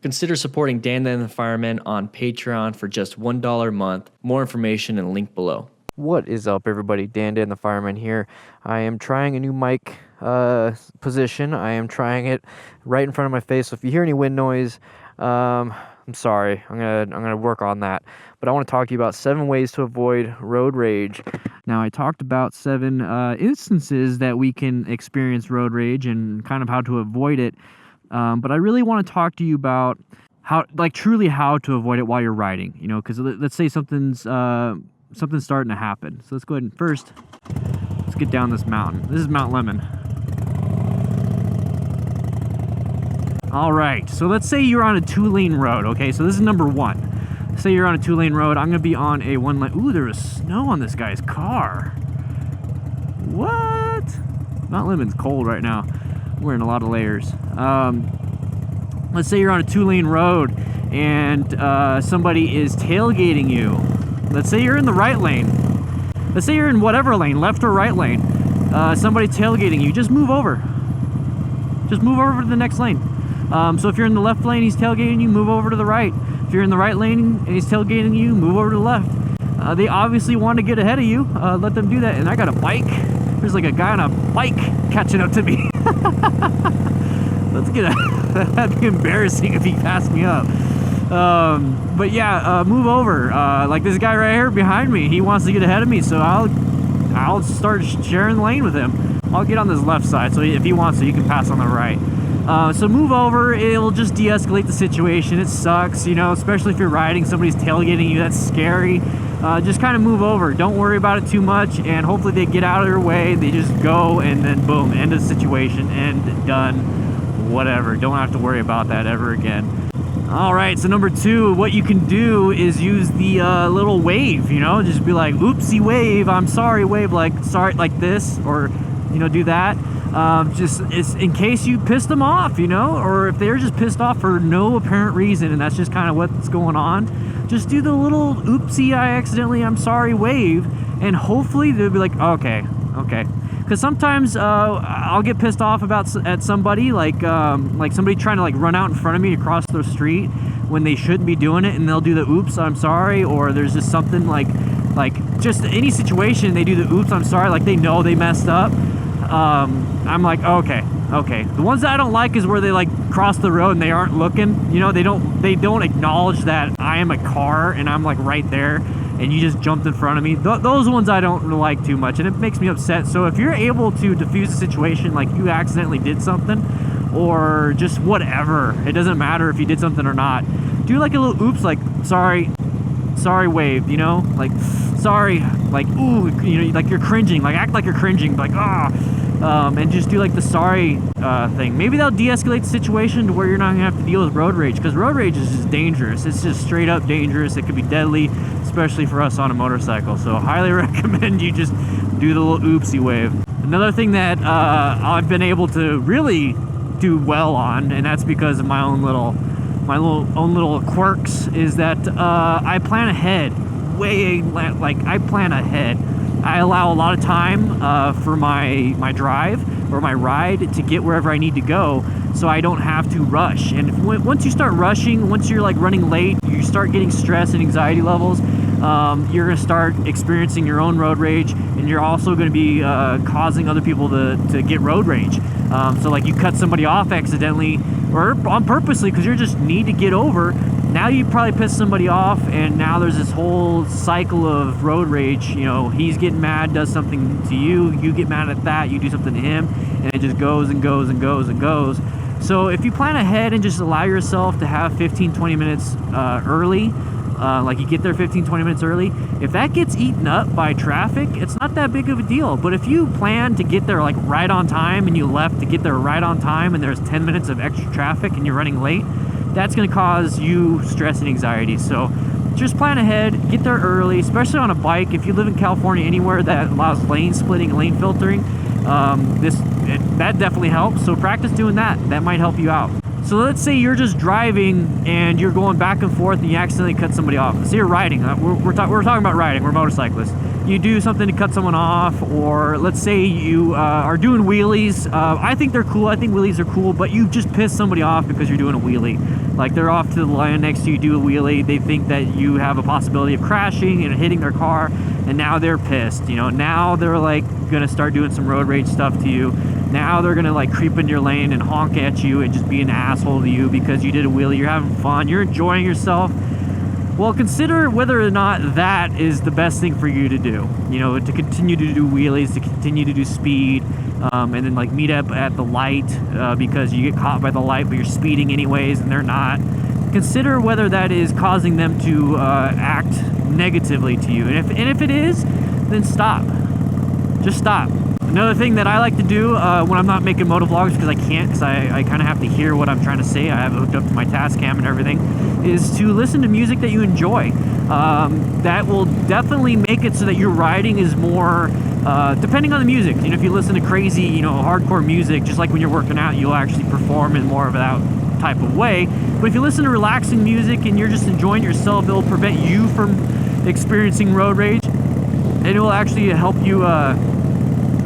Consider supporting DanDanTheFireman on Patreon for just $1 a month. More information and link below. What is up, everybody? DanDanTheFireman here. I am trying a new mic position. I am trying it right in front of my face. So if you hear any wind noise, I'm sorry. I'm gonna work on that. But I want to talk to you about 7 ways to avoid road rage. Now, I talked about 7 instances that we can experience road rage and kind of how to avoid it. But I really want to talk to you about truly how to avoid it while you're riding. You know, because let's say something's starting to happen. So let's go ahead and first, let's get down this mountain. This is Mount Lemon. All right, so let's say you're on a 2-lane road, okay? So this is number 1. Say you're on a 2-lane road. I'm gonna be on a 1-lane. Ooh, there was snow on this guy's car. What? Mount Lemon's cold right now. I'm wearing a lot of layers. Let's say you're on a 2-lane road and somebody is tailgating you. Let's say you're in the right lane. Let's say you're in whatever lane, left or right lane. Somebody tailgating you, just move over. Just move over to the next lane. So if you're in the left lane, he's tailgating you, move over to the right. If you're in the right lane and he's tailgating you, move over to the left. They obviously want to get ahead of you. Let them do that. And I got a bike. There's like a guy on a bike catching up to me. Let's get a... That'd be embarrassing if he passed me up. But yeah, move over. Like this guy right here behind me, he wants to get ahead of me, so I'll start sharing the lane with him. I'll get on this left side, so if he wants to, you can pass on the right. So move over. It'll just de-escalate the situation. It sucks, you know, especially if you're riding, somebody's tailgating you. That's scary. Just kind of move over. Don't worry about it too much, and hopefully they get out of their way. They just go, and then boom, end of the situation, and done. Whatever. Don't have to worry about that ever again. All right, so number 2, what you can do is use the little wave, you know, just be like, oopsie wave, I'm sorry wave, like, sorry, like this, or, you know, do that. Just it's in case you pissed them off, you know, or if they're just pissed off for no apparent reason and that's just kind of what's going on, just do the little oopsie, I'm sorry wave, and hopefully they'll be like, okay. Because sometimes I'll get pissed off at somebody, like somebody trying to like run out in front of me across the street when they shouldn't be doing it, and they'll do the oops, I'm sorry, or there's just something like just any situation they do the oops, I'm sorry, like they know they messed up. I'm like, okay. The ones that I don't like is where they like cross the road and they aren't looking, you know, they don't acknowledge that I am a car and I'm like right there and you just jumped in front of me. Those ones I don't like too much, and it makes me upset. So if you're able to diffuse a situation, like you accidentally did something or just whatever, it doesn't matter if you did something or not, do like a little oops, like sorry wave, you know, like sorry, like ooh, you know, like you're cringing, like act like you're cringing, like and just do like the sorry thing. Maybe that'll de-escalate the situation to where you're not gonna have to deal with road rage, because road rage is just dangerous. It's just straight up dangerous. It could be deadly, especially for us on a motorcycle. So I highly recommend you just do the little oopsie wave. Another thing that I've been able to really do well on, and that's because of my own little quirks, is that I plan ahead. I plan ahead. I allow a lot of time for my drive or my ride to get wherever I need to go, so I don't have to rush. And once you start rushing, once you're like running late, you start getting stress and anxiety levels. You're gonna start experiencing your own road rage, and you're also gonna be causing other people to get road rage. So like you cut somebody off accidentally or on purposely because you just need to get over. Now you probably pissed somebody off, and now there's this whole cycle of road rage. You know, he's getting mad, does something to you, you get mad at that, you do something to him, and it just goes and goes and goes and goes. So if you plan ahead and just allow yourself to have 15-20 minutes early, like you get there 15-20 minutes early, if that gets eaten up by traffic, it's not that big of a deal. But if you plan to get there like right on time and you left to get there right on time and there's 10 minutes of extra traffic and you're running late, that's going to cause you stress and anxiety. So just plan ahead, get there early, especially on a bike. If you live in California, anywhere that allows lane splitting, lane filtering, that definitely helps. So practice doing that. That might help you out. So let's say you're just driving and you're going back and forth and you accidentally cut somebody off. So you're riding. We're talking about riding. We're motorcyclists. You do something to cut someone off, or let's say you are doing wheelies. I think they're cool. I think wheelies are cool, but you just pissed somebody off because you're doing a wheelie. Like they're off to the lane next to you, do a wheelie, they think that you have a possibility of crashing and hitting their car, and now they're pissed. You know, now they're like gonna start doing some road rage stuff to you. Now they're gonna like creep into your lane and honk at you and just be an asshole to you because you did a wheelie. You're having fun, you're enjoying yourself. Well, consider whether or not that is the best thing for you to do. You know, to continue to do wheelies, to continue to do speed, and then like meet up at the light because you get caught by the light, but you're speeding anyways and they're not. Consider whether that is causing them to act negatively to you. And if it is, then stop. Just stop. Another thing that I like to do when I'm not making motovlogs, because I can't, because I kind of have to hear what I'm trying to say, I have it hooked up to my Tascam and everything, is to listen to music that you enjoy. That will definitely make it so that your riding is more, depending on the music. You know, if you listen to crazy, you know, hardcore music, just like when you're working out, you'll actually perform in more of that type of way. But if you listen to relaxing music and you're just enjoying yourself, it'll prevent you from experiencing road rage, and it will actually help you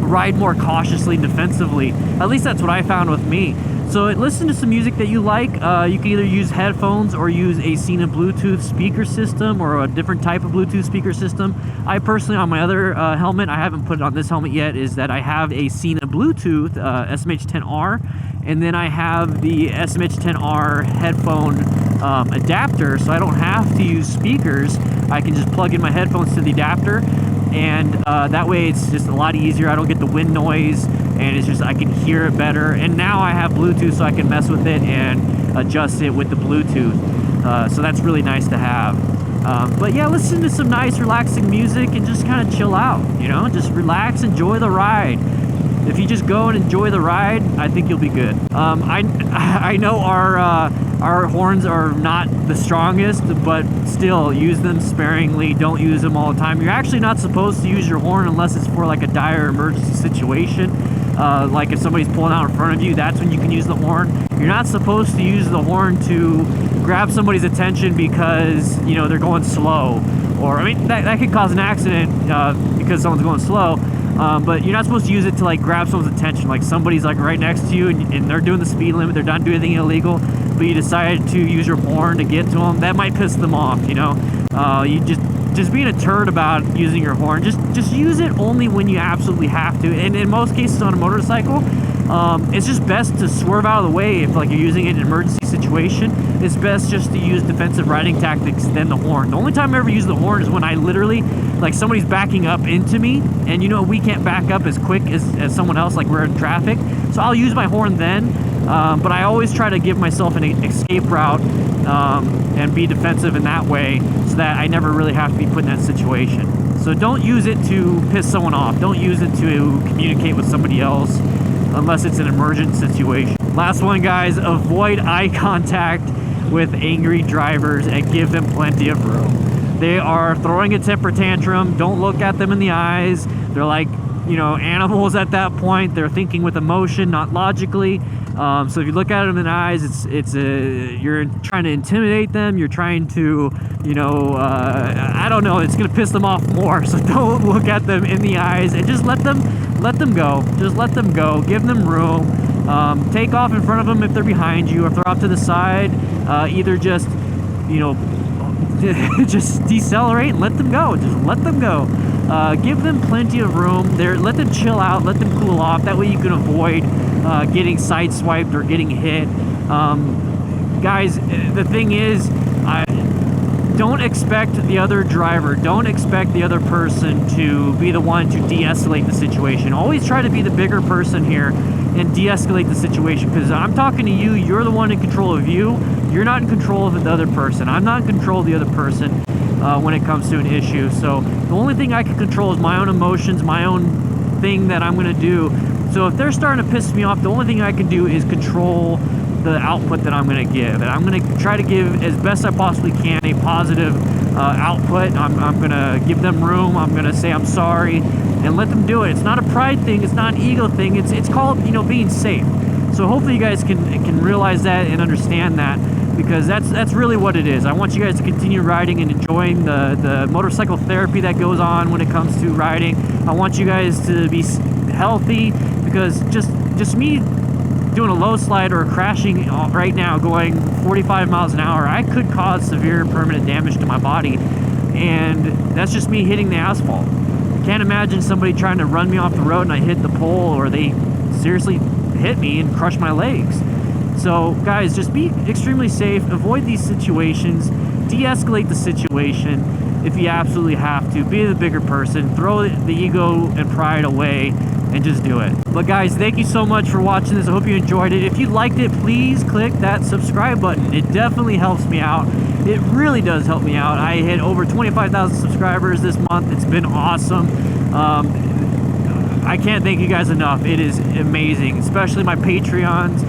ride more cautiously and defensively. At least that's what I found with me. So listen to some music that you like. You can either use headphones or use a S.M.A.R.T Bluetooth speaker system or a different type of Bluetooth speaker system. I personally, on my other helmet, I haven't put it on this helmet yet, is that I have a S.M.A.R.T Bluetooth S.M.A.R.T 10R, and then I have the S.M.A.R.T 10R headphone adapter, so I don't have to use speakers. I can just plug in my headphones to the adapter, and that way it's just a lot easier. I don't get the wind noise, and it's just I can hear it better. And now I have Bluetooth, so I can mess with it and adjust it with the Bluetooth, so that's really nice to have. But yeah, listen to some nice relaxing music and just kind of chill out, you know, just relax, enjoy the ride. If you just go and enjoy the ride, I think you'll be good. I know our horns are not the strongest, but still use them sparingly. Don't use them all the time. You're actually not supposed to use your horn unless it's for like a dire emergency situation. Like if somebody's pulling out in front of you, that's when you can use the horn. You're not supposed to use the horn to grab somebody's attention because, you know, they're going slow. Or, I mean, that could cause an accident because someone's going slow. But you're not supposed to use it to like grab someone's attention. Like somebody's like right next to you and they're doing the speed limit, they're not doing anything illegal, but you decided to use your horn to get to them. That might piss them off, you know. You just being a turd about using your horn. Just use it only when you absolutely have to. And in most cases on a motorcycle, it's just best to swerve out of the way if like you're using it in an emergency situation. It's best just to use defensive riding tactics than the horn. The only time I ever use the horn is when I literally, like somebody's backing up into me, and you know we can't back up as quick as someone else, like we're in traffic. So I'll use my horn then, but I always try to give myself an escape route and be defensive in that way so that I never really have to be put in that situation. So don't use it to piss someone off. Don't use it to communicate with somebody else unless it's an emergent situation. Last one, guys, avoid eye contact with angry drivers and give them plenty of room. They are throwing a temper tantrum. Don't look at them in the eyes. They're like, you know, animals at that point. They're thinking with emotion, not logically. So if you look at them in the eyes, you're trying to intimidate them. You're trying to, you know, I don't know. It's gonna piss them off more. So don't look at them in the eyes and just let them go. Just let them go. Give them room. Take off in front of them if they're behind you, or if they're off to the side. Either just, you know, just decelerate and let them go. Just let them go. Give them plenty of room. Let them chill out. Let them cool off. That way you can avoid getting sideswiped or getting hit. Guys, the thing is, don't expect the other driver, don't expect the other person to be the one to de-escalate the situation. Always try to be the bigger person here and de-escalate the situation, because I'm talking to you, you're the one in control of you. You're not in control of the other person. I'm not in control of the other person when it comes to an issue. So the only thing I can control is my own emotions, my own thing that I'm gonna do. So if they're starting to piss me off, the only thing I can do is control the output that I'm going to give, and I'm going to try to give as best I possibly can a positive output. I'm going to give them room. I'm going to say I'm sorry and let them do it. It's not a pride thing. It's not an ego thing. It's called, you know, being safe. So hopefully you guys can realize that and understand that, because that's really what it is. I want you guys to continue riding and enjoying the motorcycle therapy that goes on when it comes to riding. I want you guys to be healthy, because just me doing a low slide or crashing right now going 45 miles an hour, I could cause severe permanent damage to my body. And that's just me hitting the asphalt. Can't imagine somebody trying to run me off the road and I hit the pole, or they seriously hit me and crush my legs. So guys, just be extremely safe, avoid these situations, de-escalate the situation if you absolutely have to. Be the bigger person, throw the ego and pride away, and just do it. But guys, thank you so much for watching this. I hope you enjoyed it. If you liked it, please click that subscribe button. It definitely helps me out. It really does help me out. I hit over 25,000 subscribers this month. It's been awesome. I can't thank you guys enough. It is amazing, especially my patrons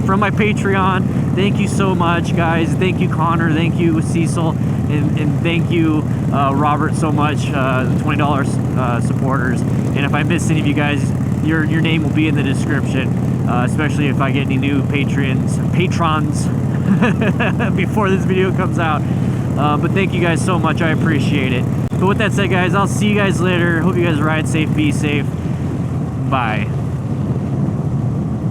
from my Patreon. Thank you so much, guys. Thank you, Connor. Thank you, Cecil, and thank you, Robert, so much. $20 supporters. And if I missed any of you guys, your name will be in the description. Especially if I get any new patrons before this video comes out. But thank you guys so much. I appreciate it. But with that said, guys, I'll see you guys later. Hope you guys ride safe, be safe. Bye.